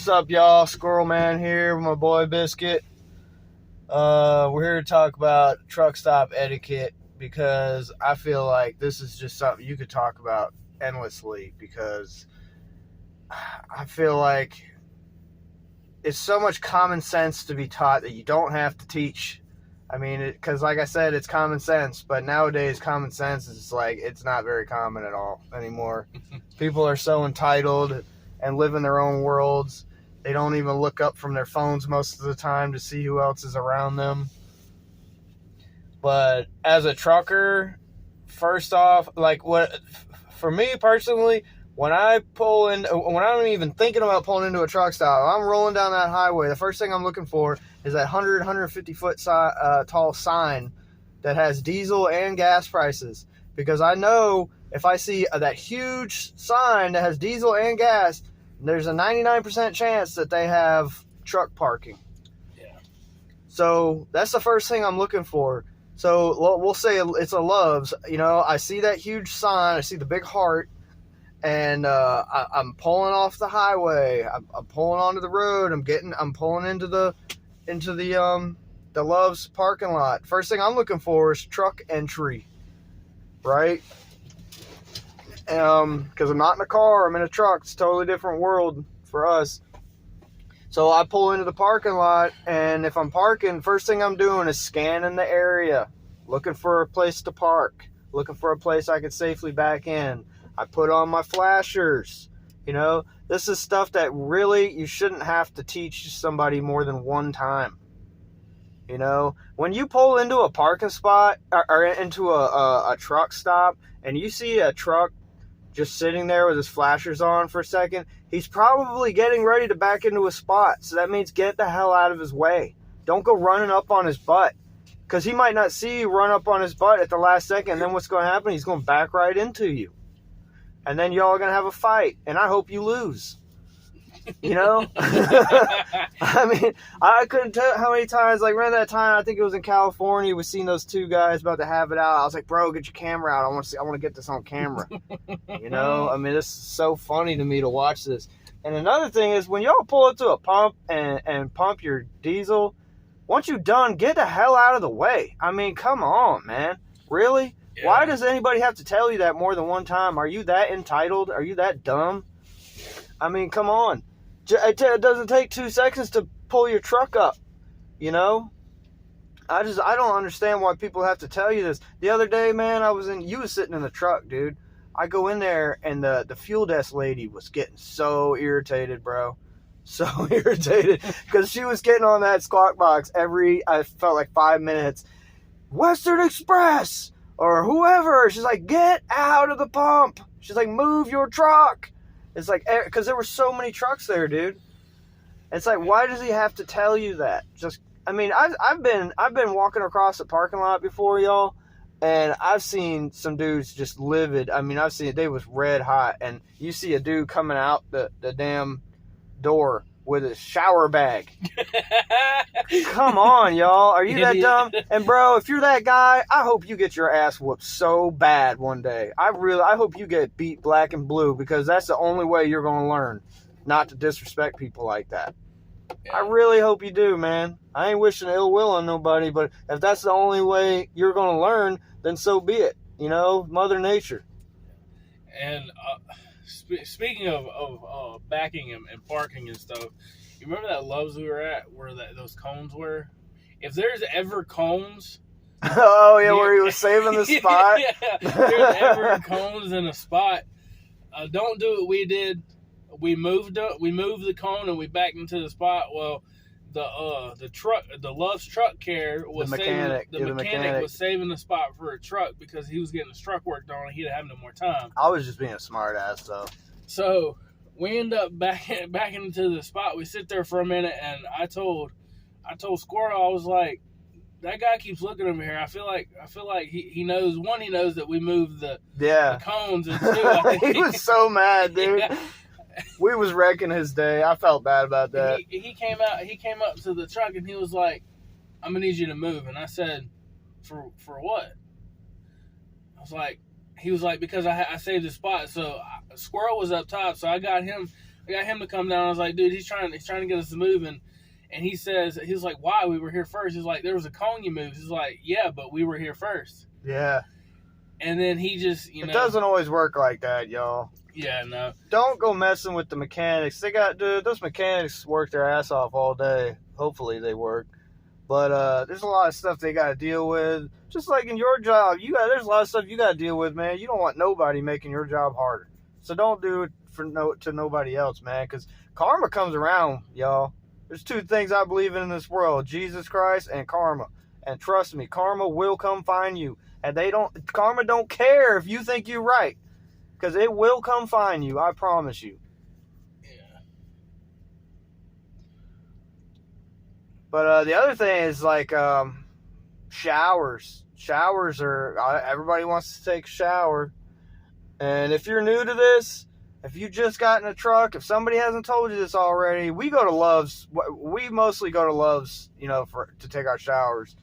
What's up, y'all? Squirrel Man here with my boy Biscuit. We're here to talk about truck stop etiquette because I feel like this is just something you could talk about endlessly because I feel like it's so much common sense to be taught that you don't have to teach. I mean, because like I said, it's common sense, but nowadays common sense is like, it's not very common at all anymore. People are so entitled and live in their own worlds. They don't even look up from their phones most of the time to see who else is around them. But as a trucker, first off, like what, for me personally, when I'm even thinking about pulling into a truck stop, I'm rolling down that highway, the first thing I'm looking for is that 150 foot tall sign that has diesel and gas prices. Because I know if I see that huge sign that has diesel and gas, there's a 99% chance that they have truck parking. Yeah. So that's the first thing I'm looking for. So we'll say it's a Love's. You know, I see that huge sign, I see the big heart, and I'm pulling off the highway. I'm pulling onto the road. I'm pulling into the Love's parking lot. First thing I'm looking for is truck entry, right? Because I'm not in a car, I'm in a truck. It's a totally different world for us. So I pull into the parking lot, and if I'm parking, first thing I'm doing is scanning the area, looking for a place to park, looking for a place I can safely back in. I put on my flashers. You know, this is stuff that really you shouldn't have to teach somebody more than one time. You know, when you pull into a parking spot or into a truck stop and you see a truck just sitting there with his flashers on for a second, he's probably getting ready to back into a spot. So that means get the hell out of his way. Don't go running up on his butt, because he might not see you run up on his butt at the last second. And then what's going to happen? He's going to back right into you. And then y'all are going to have a fight. And I hope you lose. You know? I mean, I couldn't tell how many times, like, remember that time, I think it was in California, we seen those two guys about to have it out. I was like, bro, get your camera out. I want to get this on camera. You know? I mean, this is so funny to me to watch this. And another thing is, when y'all pull up to a pump and pump your diesel, once you're done, get the hell out of the way. I mean, come on, man. Really? Yeah. Why does anybody have to tell you that more than one time? Are you that entitled? Are you that dumb? I mean, come on. It doesn't take 2 seconds to pull your truck up, you know? I don't understand why people have to tell you this. The other day, man, you was sitting in the truck, dude. I go in there, and the fuel desk lady was getting so irritated, bro. So irritated. Because she was getting on that squawk box I felt like 5 minutes. Western Express! Or whoever. She's like, get out of the pump. She's like, move your truck. It's like, because there were so many trucks there, dude. It's like, why does he have to tell you that? Just, I mean, I've been walking across the parking lot before, y'all, and I've seen some dudes just livid. I mean, they was red hot, and you see a dude coming out the damn door with a shower bag. Come on, y'all. Are you that dumb? And bro, if you're that guy, I hope you get your ass whooped so bad one day. I hope you get beat black and blue, because that's the only way you're going to learn not to disrespect people like that. Yeah. I really hope you do, man. I ain't wishing ill will on nobody, but if that's the only way you're going to learn, then so be it. You know, Mother Nature. And speaking of backing and parking and stuff, you remember that Love's we were at where those cones were? If there's ever cones... Oh, yeah, where he was saving the spot? Yeah, if there's ever cones in a spot, don't do what we did. We moved the cone and we backed into the spot. Well, the Love's truck care was the mechanic was saving the spot for a truck because he was getting his truck worked on and he didn't have no more time. I was just being a smart ass though. So we end up backing into the spot. We sit there for a minute, and I told Squirrel, I was like, that guy keeps looking over here. I feel like he knows. One, he knows that we moved the cones, and two, I think he was so mad, dude. Yeah. We was wrecking his day. I felt bad about that. He came up to the truck and he was like, I'm gonna need you to move. And I said, for what? I was like, he was like, because I saved the spot. So Squirrel was up top, so I got him I got him to come down. I was like, dude, he's trying to get us moving. And he's like, why? We were here first. He's like, there was a cone you moved. He's like, yeah, but we were here first. Yeah. And then he just, It doesn't always work like that, y'all. Yeah, no. Don't go messing with the mechanics. Those mechanics work their ass off all day. Hopefully they work. But there's a lot of stuff they got to deal with. Just like in your job, there's a lot of stuff you got to deal with, man. You don't want nobody making your job harder. So don't do it to nobody else, man, because karma comes around, y'all. There's two things I believe in this world: Jesus Christ and karma. And trust me, karma will come find you. And karma don't care if you think you're right, because it will come find you. I promise you. Yeah. But the other thing is like showers. Showers everybody wants to take a shower. And if you're new to this, if you just got in a truck, if somebody hasn't told you this already, we go to Love's. We mostly go to Love's, to take our showers.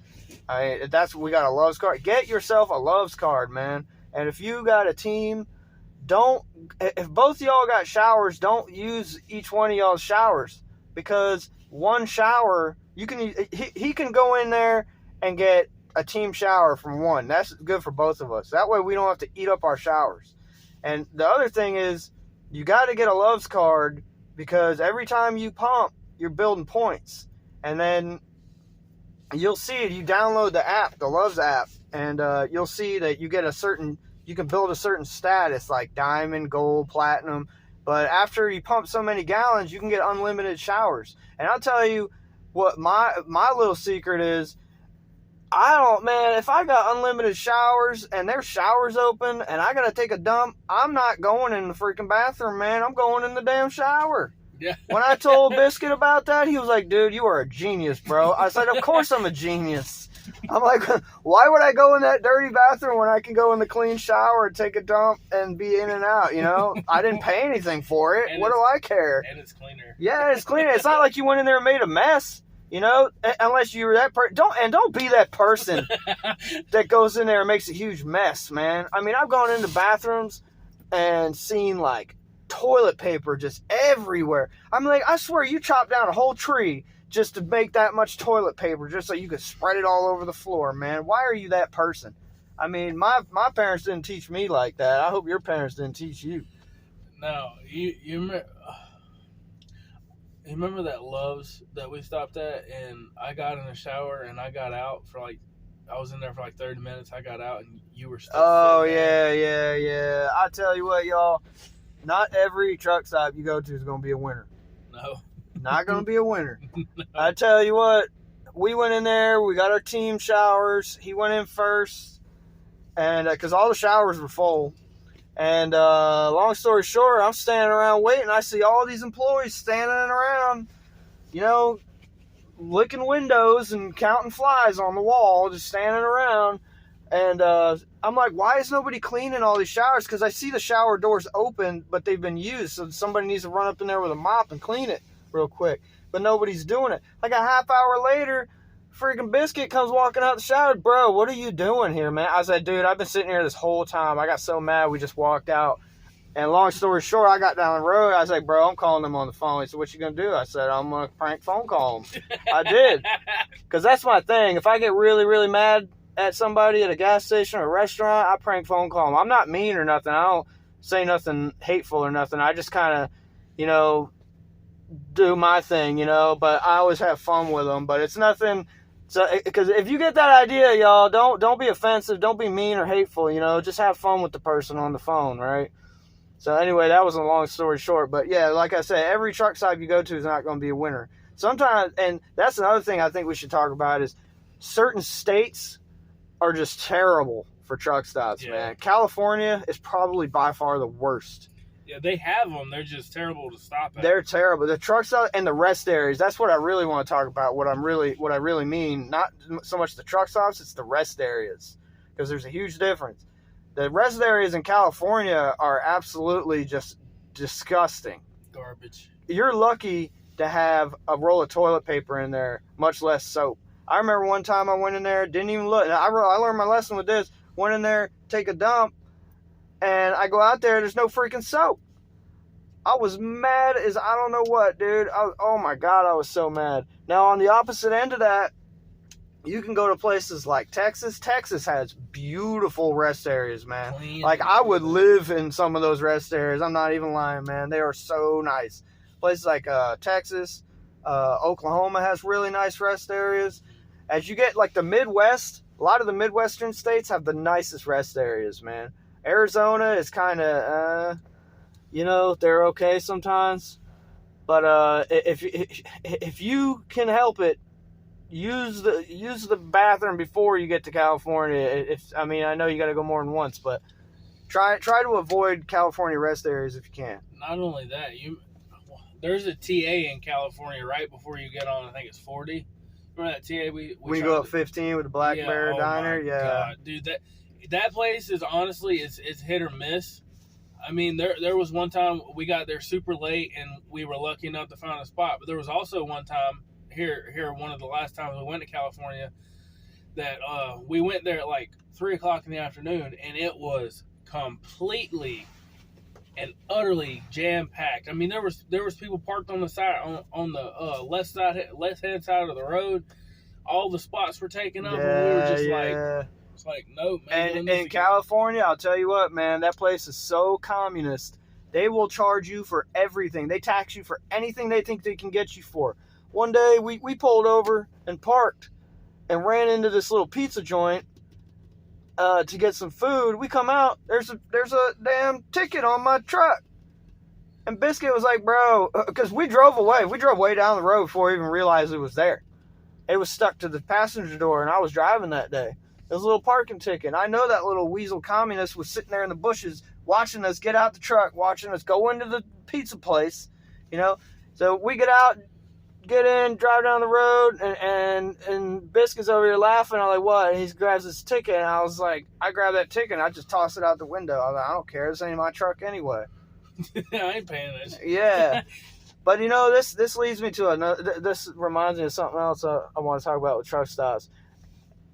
We got a Love's card. Get yourself a Love's card, man. And if you got a team, if both of y'all got showers, don't use each one of y'all's showers, because one shower, he can go in there and get a team shower from one. That's good for both of us. That way we don't have to eat up our showers. And the other thing is, you got to get a Love's card, because every time you pump, you're building points. And then you'll see it. You download the app, the Love's app, and you'll see that you can build a certain status like diamond, gold, platinum. But after you pump so many gallons, you can get unlimited showers. And I'll tell you what my little secret is. If I got unlimited showers and there's showers open and I got to take a dump, I'm not going in the freaking bathroom, man. I'm going in the damn shower. Yeah. When I told Biscuit about that, he was like, dude, you are a genius, bro. I said, of course I'm a genius. I'm like, why would I go in that dirty bathroom when I can go in the clean shower, take a dump, and be in and out, I didn't pay anything for it. What do I care? And it's cleaner. Yeah, it's cleaner. It's not like you went in there and made a mess. Unless you were that person. Don't be that person that goes in there and makes a huge mess, man. I mean, I've gone into bathrooms and seen like toilet paper just everywhere. I'm like, I swear you chopped down a whole tree just to make that much toilet paper just so you could spread it all over the floor, man. Why are you that person? I mean, my parents didn't teach me like that. I hope your parents didn't teach you. No, you remember that Love's that we stopped at, and I got in the shower and I got out I was in there for like 30 minutes. I got out and you were still sitting there. Yeah. I tell you what, y'all, not every truck stop you go to is going to be a winner. No. Not going to be a winner. No. I tell you what, we went in there, we got our team showers. He went in first, and because all the showers were full. And long story short, I'm standing around waiting. I see all these employees standing around, licking windows and counting flies on the wall, just standing around. And I'm like, why is nobody cleaning all these showers? Because I see the shower doors open, but they've been used. So somebody needs to run up in there with a mop and clean it real quick. But nobody's doing it. Like a half hour later, freaking Biscuit comes walking out the shower. Bro, what are you doing here, man? I said, dude, I've been sitting here this whole time. I got so mad we just walked out. And long story short, I got down the road. I was like, bro, I'm calling them on the phone. He said, what you going to do? I said, I'm going to prank phone call them. I did. Because that's my thing. If I get really, really mad at somebody at a gas station or a restaurant, I prank phone call them. I'm not mean or nothing. I don't say nothing hateful or nothing. I just kind of, do my thing, but I always have fun with them. But it's nothing. So, because if you get that idea, y'all, don't be offensive, don't be mean or hateful, just have fun with the person on the phone, right? So anyway, that was a long story short, but yeah, like I said, every truck stop you go to is not going to be a winner. Sometimes, and that's another thing I think we should talk about, is certain states are just terrible for truck stops, man. California is probably by far the worst. Yeah, they have them. They're just terrible to stop at. They're terrible. The truck stop and the rest areas. That's what I really want to talk about. What I really mean. Not so much the truck stops. It's the rest areas, because there's a huge difference. The rest areas in California are absolutely just disgusting. Garbage. You're lucky to have a roll of toilet paper in there, much less soap. I remember one time I went in there, didn't even look. I learned my lesson with this. Went in there, take a dump, and I go out there, there's no freaking soap. I was mad as I don't know what, dude. Oh my God, I was so mad. Now, on the opposite end of that, you can go to places like Texas. Texas has beautiful rest areas, man. Clean. Like, I would live in some of those rest areas. I'm not even lying, man. They are so nice. Places like Texas, Oklahoma has really nice rest areas. As you get, like, the Midwest, a lot of the Midwestern states have the nicest rest areas, man. Arizona is kind of, they're okay sometimes. But if you can help it, use the bathroom before you get to California. I know you got to go more than once, but try to avoid California rest areas if you can. Not only that, there's a TA in California right before you get on. I think it's 40. Remember that TA when you go up 15 with the Black Bear Diner? Yeah, God, dude, that place is honestly it's hit or miss. I mean, there was one time we got there super late and we were lucky enough to find a spot, but there was also one time. Here, one of the last times we went to California, that we went there at like 3:00 in the afternoon, and it was completely and utterly jam packed. I mean, there was people parked on the side on the left hand side of the road. All the spots were taken up, and we were just like, it's like, no, man. And in California, I'll tell you what, man, that place is so communist. They will charge you for everything. They tax you for anything they think they can get you for. One day, we pulled over and parked and ran into this little pizza joint to get some food. We come out, there's a damn ticket on my truck. And Biscuit was like, bro, because we drove away. We drove way down the road before we even realized it was there. It was stuck to the passenger door, and I was driving that day. It was a little parking ticket. I know that little weasel communist was sitting there in the bushes watching us get out the truck, watching us go into the pizza place, So we get out, get in, drive down the road, and Biscuit's over here laughing. I'm like, what? And he grabs his ticket, and I was like, I grabbed that ticket, and I just tossed it out the window. I was like, I don't care. This ain't my truck anyway. I ain't paying this. Yeah. But, this leads me to another, this reminds me of something else I want to talk about with truck stops.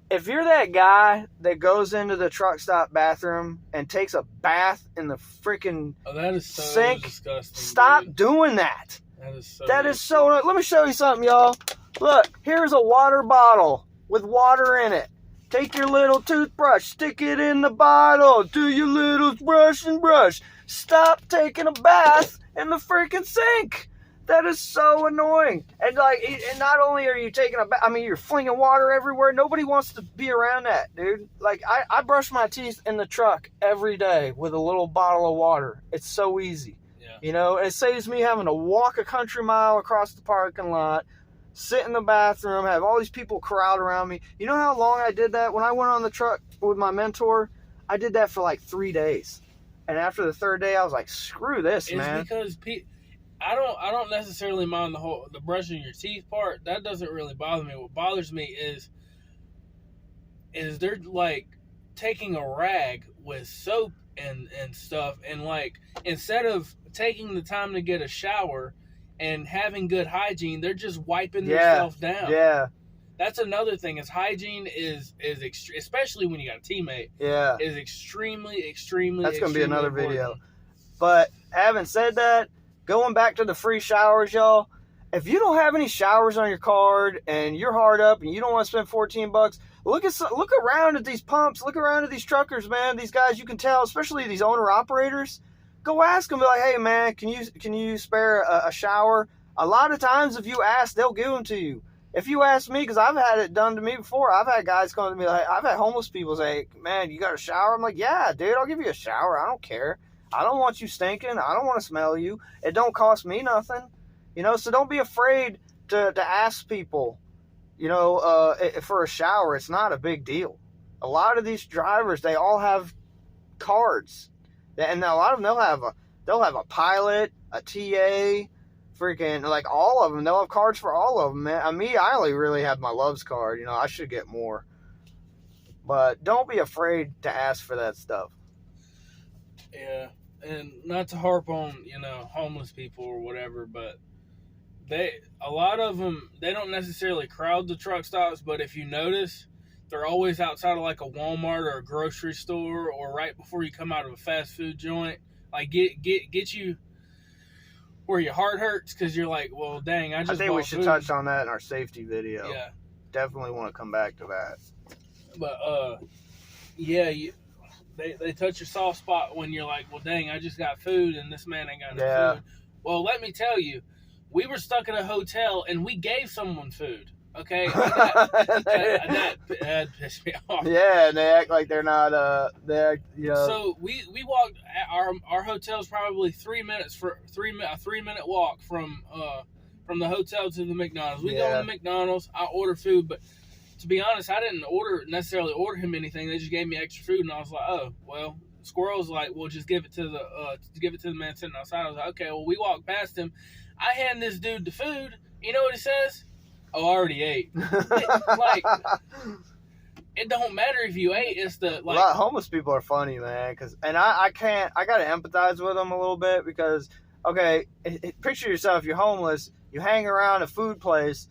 If you're that guy that goes into the truck stop bathroom and takes a bath in the freaking that is so sink, disgusting. Stop dude. doing that. That is so. Let me show you something, y'all. Look, here's a water bottle with water in it. Take your little toothbrush, stick it in the bottle, do your little brush and brush. Stop taking a bath in the freaking sink. That is so annoying. And not only are you taking a bath, you're flinging water everywhere. Nobody wants to be around that, dude. Like, I brush my teeth in the truck every day with a little bottle of water. It's so easy. Yeah. It saves me having to walk a country mile across the parking lot, sit in the bathroom, have all these people crowd around me. You know how long I did that? When I went on the truck with my mentor, I did that for like 3 days. And after the third day, I was like, screw this, man. It's because I don't necessarily mind the brushing your teeth part. That doesn't really bother me. What bothers me is they're like taking a rag with soap and stuff, and like instead of taking the time to get a shower and having good hygiene, they're just wiping themselves down. Yeah. That's another thing. Is hygiene is especially when you got a teammate. Yeah. Is extremely. That's gonna be another important. video. But having said that, going back to the free showers, y'all. If you don't have any showers on your card and you're hard up and you don't want to spend $14, look around at these pumps. Look around at these truckers, man. These guys, you can tell, especially these owner operators. Go ask them, be like, hey, man, can you spare a shower? A lot of times, if you ask, they'll give them to you. If you ask me, because I've had it done to me before, I've had guys come to me like, I've had homeless people say, man, you got a shower? I'm like, yeah, dude, I'll give you a shower. I don't care. I don't want you stinking. I don't want to smell you. It don't cost me nothing. So don't be afraid to ask people, for a shower. It's not a big deal. A lot of these drivers, they all have cards. And a lot of them, they'll have a pilot, a TA, freaking, like all of them. They'll have cards for all of them, man. I only really have my Love's card. I should get more. But don't be afraid to ask for that stuff. Yeah. And not to harp on, homeless people or whatever, but a lot of them, they don't necessarily crowd the truck stops, but if you notice, they're always outside of like a Walmart or a grocery store or right before you come out of a fast food joint. Like get you where your heart hurts because you're like, well, dang, I I just think we bought should food. touch on that in our safety video. Yeah, Definitely want to come back to that. but yeah, they touch your soft spot when you're like, well, dang, I just got food and this man ain't got no food. Well, let me tell you, we were stuck in a hotel and we gave someone food. Okay, that pissed me off. Yeah, and they act like they're not. So we walked. Our hotel's probably 3 minutes for a 3-minute walk from the hotel to the McDonald's. We go to the McDonald's. I order food, but to be honest, I didn't necessarily order him anything. They just gave me extra food, and I was like, oh well. Squirrel's like, well, just give it to the man sitting outside. I was like, okay. Well, we walked past him. I hand this dude the food. You know what he says? Oh, I already ate. Like, it don't matter if you ate. It's the like. A lot of homeless people are funny, man. I gotta empathize with them a little bit because, okay, picture yourself. You're homeless. You hang around a food place.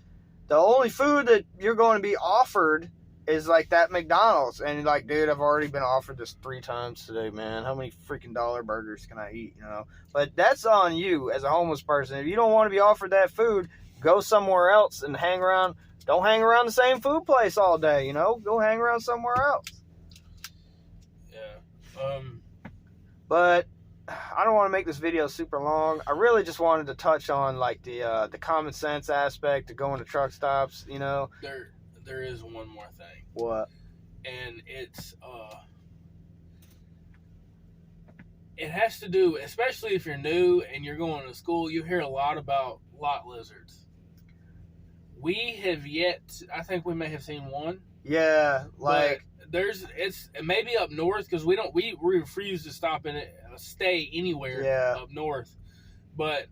The only food that you're going to be offered is like that McDonald's, and you're like, dude, I've already been offered this 3 times today, man. How many freaking dollar burgers can I eat? You know, but that's on you as a homeless person. If you don't want to be offered that food, go somewhere else and hang around. Don't hang around the same food place all day, you know? Go hang around somewhere else. Yeah. But I don't want to make this video super long. I really just wanted to touch on like the common sense aspect of going to truck stops, you know? There is one more thing. What? And it's it has to do, especially if you're new and you're going to school, you hear a lot about lot lizards. We have yet, I think we may have seen one. Yeah, like it's maybe up north because we refuse to stay anywhere up north. But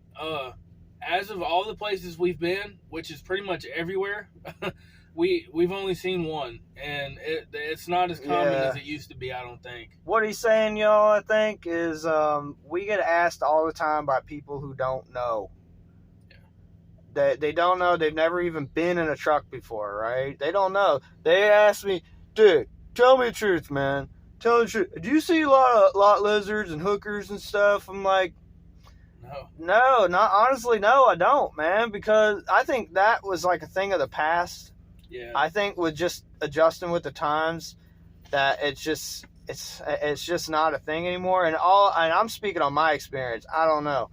as of all the places we've been, which is pretty much everywhere, we've only seen one, and it's not as common as it used to be. I don't think. What he's saying, y'all, I think, is we get asked all the time by people who don't know. They don't know. They've never even been in a truck before, right? They don't know. They ask me, dude, tell me the truth, man. Tell me the truth. Do you see a lot lizards and hookers and stuff? I'm like, no, not honestly, no, I don't, man, because I think that was like a thing of the past. Yeah. I think with just adjusting with the times, that it's just not a thing anymore. And I'm speaking on my experience. I don't know.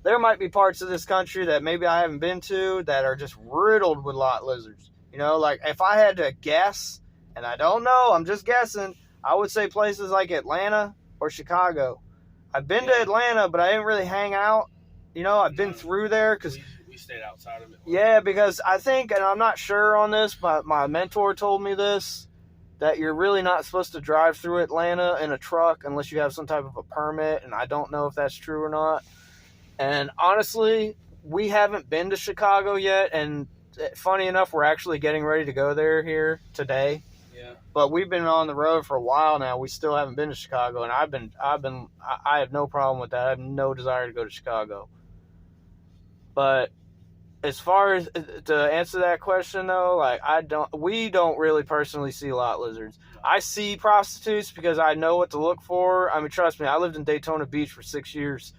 There might be parts of this country that maybe I haven't been to that are just riddled with lot lizards. You know, like if I had to guess, and I don't know, I'm just guessing, I would say places like Atlanta or Chicago. I've been to Atlanta, but I didn't really hang out. You know, I've been through there because we stayed outside of it. Yeah, because I think, and I'm not sure on this, but my mentor told me this, that you're really not supposed to drive through Atlanta in a truck unless you have some type of a permit, and I don't know if that's true or not. And honestly, we haven't been to Chicago yet, and funny enough, we're actually getting ready to go there here today. Yeah. But we've been on the road for a while now. We still haven't been to Chicago, and I have no problem with that. I have no desire to go to Chicago. But as far as to answer that question though, like we don't really personally see lot lizards. I see prostitutes because I know what to look for. I mean, trust me, I lived in Daytona Beach for 6 years.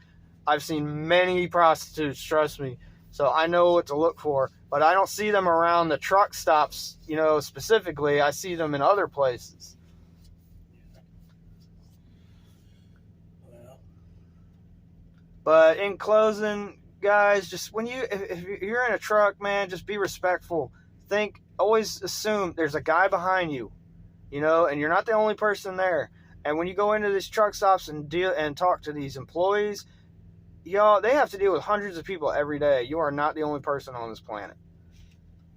I've seen many prostitutes, trust me. So I know what to look for, but I don't see them around the truck stops, you know, specifically. I see them in other places. Well. But in closing, guys, just if you're in a truck, man, just be respectful. Always assume there's a guy behind you, you know, and you're not the only person there. And when you go into these truck stops and talk to these employees, y'all, they have to deal with hundreds of people every day. You are not the only person on this planet.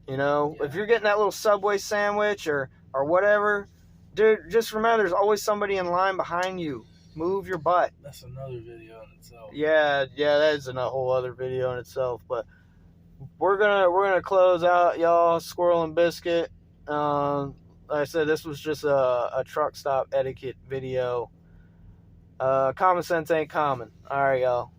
You know, if you're getting that little Subway sandwich or whatever, dude, just remember there's always somebody in line behind you. Move your butt. That's another video in itself. Yeah, that is a whole other video in itself. But we're gonna close out, y'all. Squirrel and Biscuit. Like I said, this was just a truck stop etiquette video. Common sense ain't common. All right, y'all.